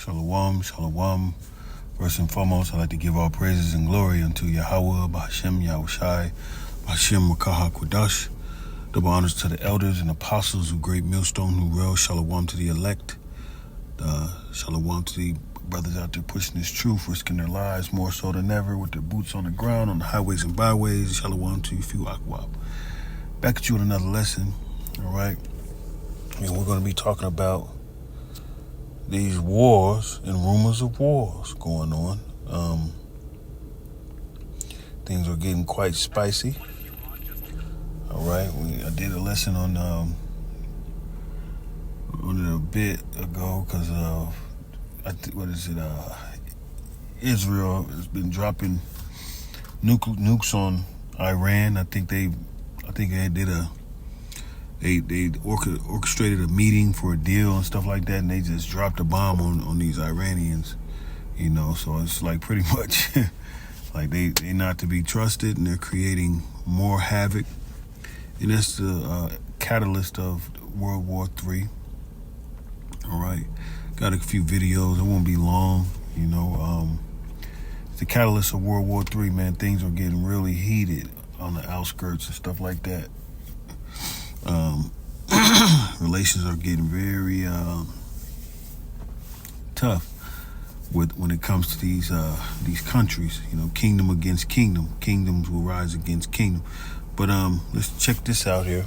Shalom, shalom. First and foremost, I'd like to give all praises and glory unto Yahweh, B'Hashem, Yahushai, B'Hashem, Makaha, Kodash. Double honors to the elders and apostles of Great Millstone who rail. Shalom to the elect. Shalom to the brothers out there pushing this truth, risking their lives more so than ever with their boots on the ground, on the highways and byways. Shalom to you, few Akwab. Back at you with another lesson, all right? And we're going to be talking about these wars and rumors of wars going on. Things are getting quite spicy. All right, I did a lesson on it a bit ago because Israel has been dropping nukes on Iran. I think they orchestrated a meeting for a deal and stuff like that, and they just dropped a bomb on these Iranians, so it's like pretty much like they not to be trusted, and they're creating more havoc, and that's the catalyst of World War III. All right, got a few videos, it won't be long, it's the catalyst of World War III, man. Things are getting really heated on the outskirts and stuff like that. Relations are getting very tough when it comes to these countries. Kingdom against kingdom. Kingdoms will rise against kingdom. But let's check this out here.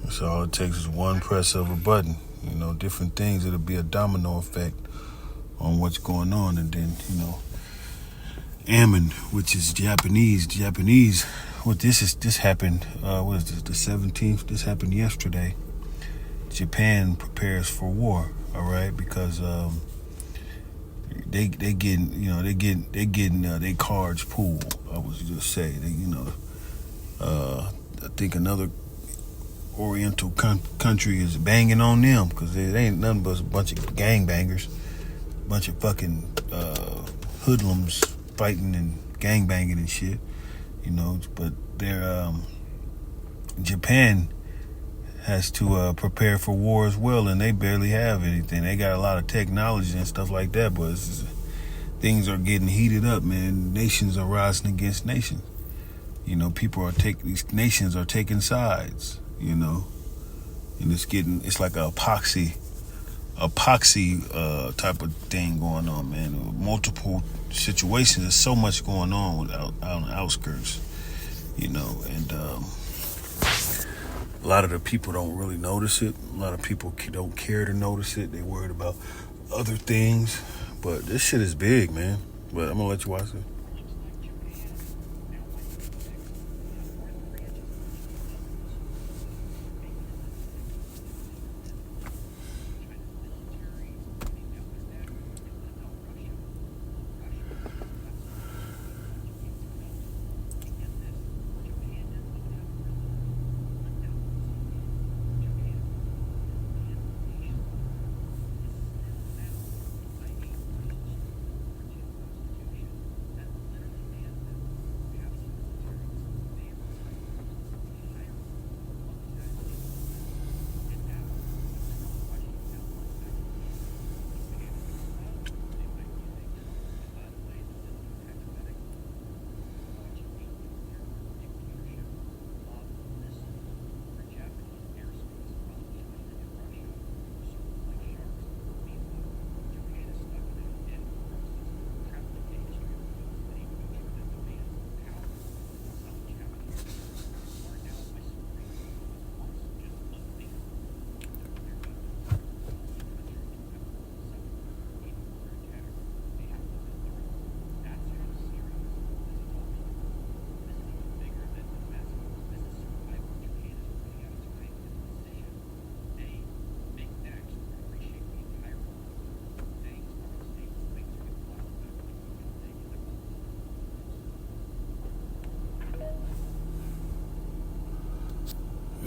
So all it takes is one press of a button. Different things. It'll be a domino effect on what's going on. And then, Ammon, which is Japanese. This happened, the 17th? This happened yesterday. Japan prepares for war, all right? Because they getting their cards pulled. I was just say, I think another Oriental country is banging on them because it ain't nothing but a bunch of gangbangers, a bunch of fucking hoodlums fighting and gangbanging and shit, But they're Japan has to prepare for war as well, and they barely have anything. They got a lot of technology and stuff like that, but things are getting heated up, man. Nations are rising against nations. These nations are taking sides. And it's like a epoxy type of thing going on, man. Multiple situations. There's so much going on out on the outskirts, and a lot of the people don't really notice it. A lot of people don't care to notice it. They're worried about other things, but this shit is big, man. But I'm gonna let you watch it.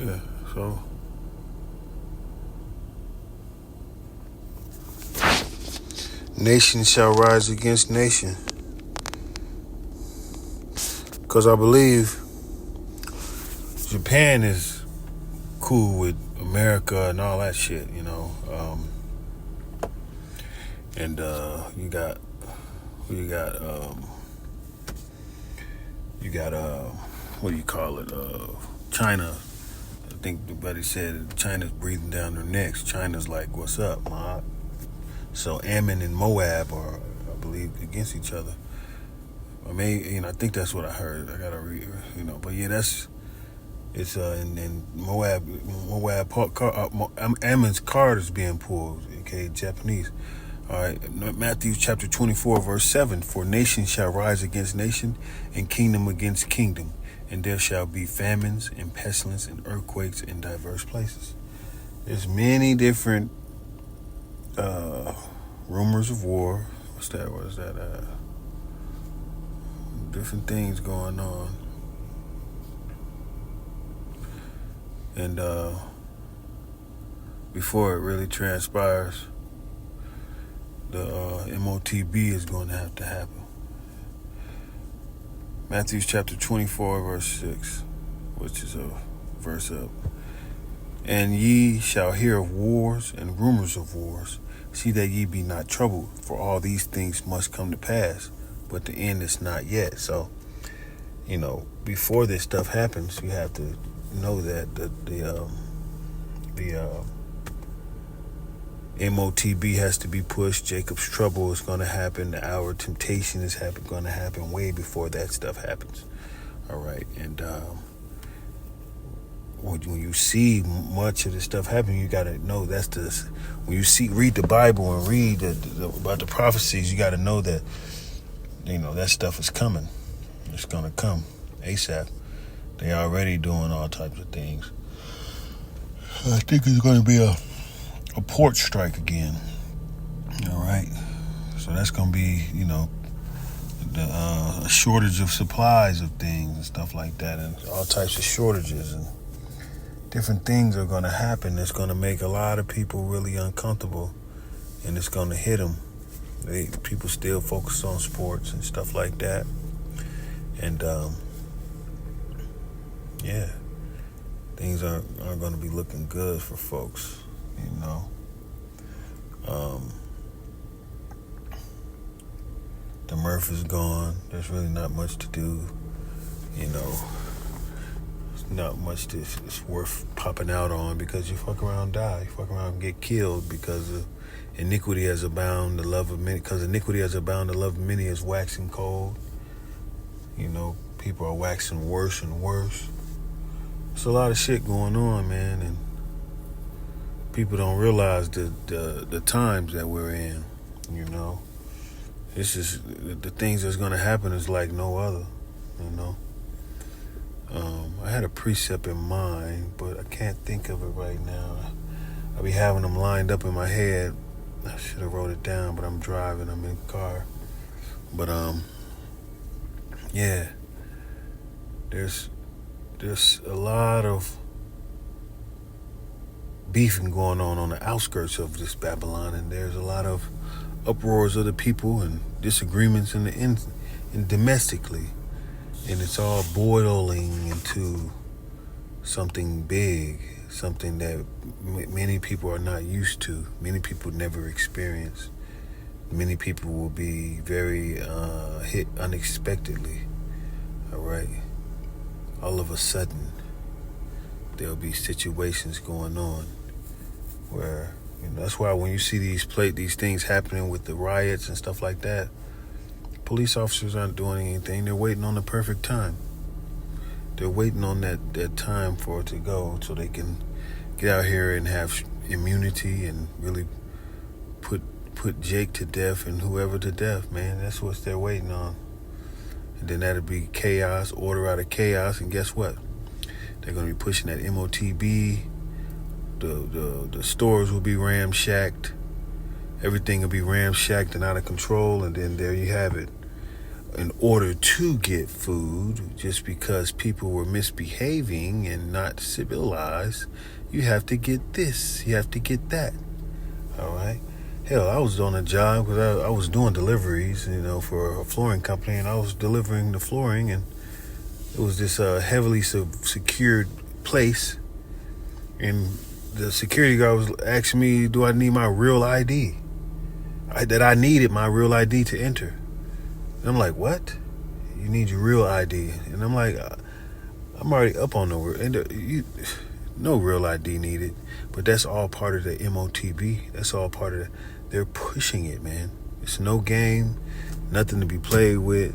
Yeah, so nation shall rise against nation. Because I believe Japan is cool with America and all that shit, you know. And you got what do you call it? China. I think the buddy said China's breathing down their necks. China's like, what's up, ma? So Ammon and Moab are, I believe, against each other. I mean, I think that's what I heard. I gotta read, but yeah, it's in Moab, Ammon's card is being pulled, okay, Japanese. All right, Matthew chapter 24, verse 7, for nation shall rise against nation, and kingdom against kingdom, and there shall be famines and pestilence and earthquakes in diverse places. There's many different rumors of war. What's that? Different things going on. And before it really transpires, the MOTB is going to have to happen. Matthew chapter 24, verse 6, which is a verse up. And ye shall hear of wars and rumors of wars. See that ye be not troubled, for all these things must come to pass, but the end is not yet. So, before this stuff happens, you have to know that the MOTB has to be pushed. Jacob's trouble is going to happen. The hour of temptation is going to happen way before that stuff happens. All right, and when you see much of this stuff happen, you got to know that's when you read the Bible and read about the prophecies, you got to know that that stuff is coming. It's going to come ASAP. They already doing all types of things. I think it's going to be a port strike again. All right, so that's going to be the shortage of supplies of things and stuff like that, and all types of shortages and different things are going to happen. It's going to make a lot of people really uncomfortable, and it's going to hit them. People still focus on sports and stuff like that, and things are going to be looking good for folks. The Murph is gone. There's really not much to do. It's not much it's worth popping out on, because you fuck around and die. You fuck around and get killed because of iniquity has abound, the love of many. Because iniquity has abound, the love of many is waxing cold. People are waxing worse and worse. There's a lot of shit going on, man, and people don't realize the times that we're in. This is the things that's going to happen is like no other. I had a precept in mind, but I can't think of it right now. I be having them lined up in my head. I should have wrote it down, but I'm driving. I'm in the car. But there's a lot of beefing going on the outskirts of this Babylon, and there's a lot of uproars of the people and disagreements in domestically, and it's all boiling into something big, something that many people are not used to, many people never experience. Many people will be very hit unexpectedly. All right, all of a sudden there'll be situations going on where that's why when you see these things happening with the riots and stuff like that, police officers aren't doing anything. They're waiting on the perfect time. They're waiting on that time for it to go so they can get out here and have immunity and really put Jake to death and whoever to death, man. That's what they're waiting on. And then that'll be chaos, order out of chaos, and guess what? They're going to be pushing that MOTB. The stores will be ramshacked. Everything will be ramshacked and out of control, and then there you have it. in order to get food, just because people were misbehaving and not civilized, you have to get this, you have to get that. All right. Hell, I was on a job because I was doing deliveries, for a flooring company, and I was delivering the flooring, and it was this heavily secured place, and the security guard was asking me, do I need my real ID? That I needed my real ID to enter. And I'm like, what? You need your real ID? And I'm like, I'm already up on no real ID needed. But that's all part of the MOTB. That's all part of they're pushing it, man. It's no game, nothing to be played with.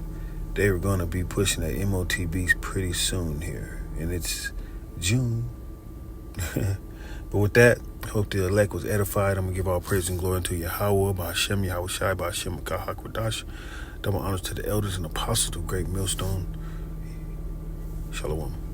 They were going to be pushing the MOTBs pretty soon here. And it's June. But with that, I hope the elect was edified. I'm going to give all praise and glory unto Yahweh, Ba'Hashem, Yahweh Shai, Ba'Hashem, Kahakwadash. Double honors to the elders and apostles of Great Millstone. Shalom.